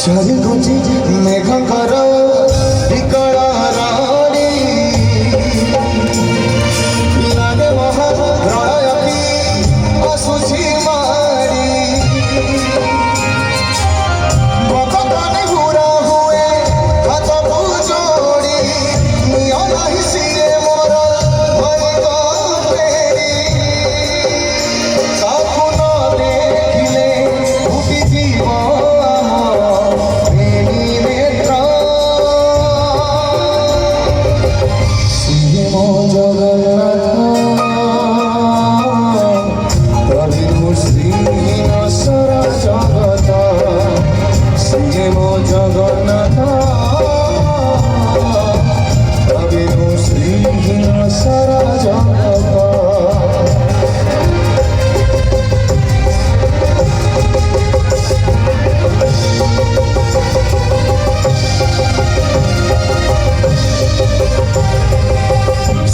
चारि गुंजी मेघकर विकल राणी लागे महा प्रलय की असुची मारी भक्तने हुरा हुए हाथ को जोड़ी नियो नहीं सिए मोर भई को फेरी सपन देखिले उठी जीव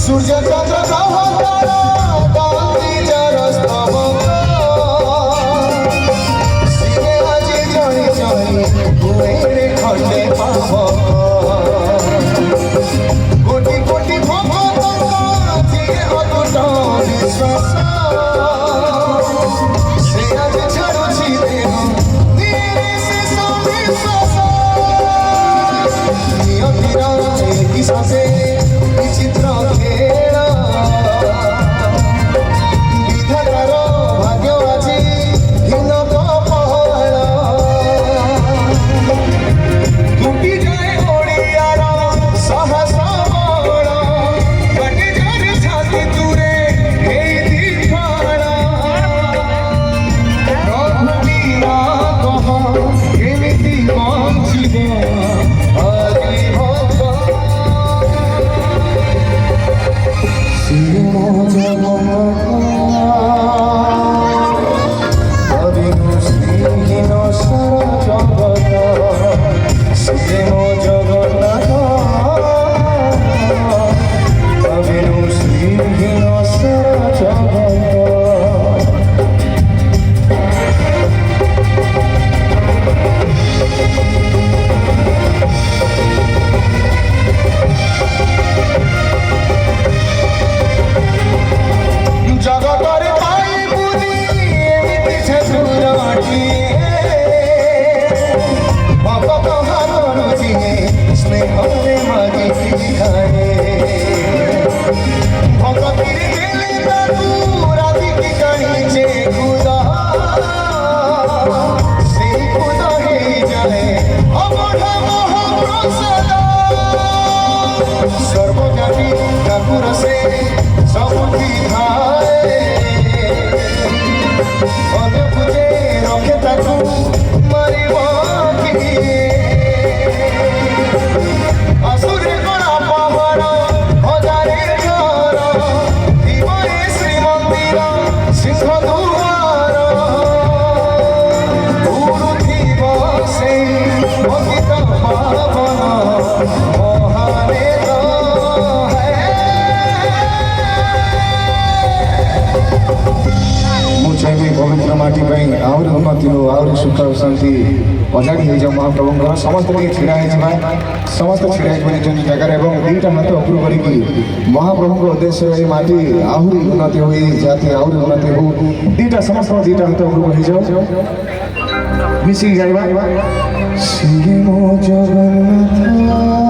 सूर्य चंद्र सिने आज जणी जणी हुए खंडे पाव कोटि कोटि भक्त विश्वास से आज छाड़ुछि देह निर्विशेष विश्वास नियतिर एक साथे विचित्र खेल विधातार भाग्य आज हीन कपाल टूटी जाए ओडियार साहस बल बाटे जार छाती तुरे एई दीपाल प्रभु बिना कह केमिति बंचिबे हरि भक्त सर्वव्यापी ठाकुर से सबुद्धि धाए अन्य पूजे रखे ताकू मारिब किए असुरे गणा पहाड़ हजारे घर दिवरे श्रीमंदिर सिंह दुआर उरुथिब से भगित पावन महाने पवित्र माटी आहरी उन्नति हो आहरी सुख शांति अजाड़ी हो जाऊ महाप्रभु समस्त छिड़ा समस्त छिड़ा जो जगार दुईटा हाथ उपरू कर महाप्रभु उद्देश्य ये माटी आहरी उन्नति हो जाती आहरी उन्नति हो दुईटा समस्त दुईटा हाथ उपरू हो जाओ मिसिक जाइबा श्री मो जगन्नाथ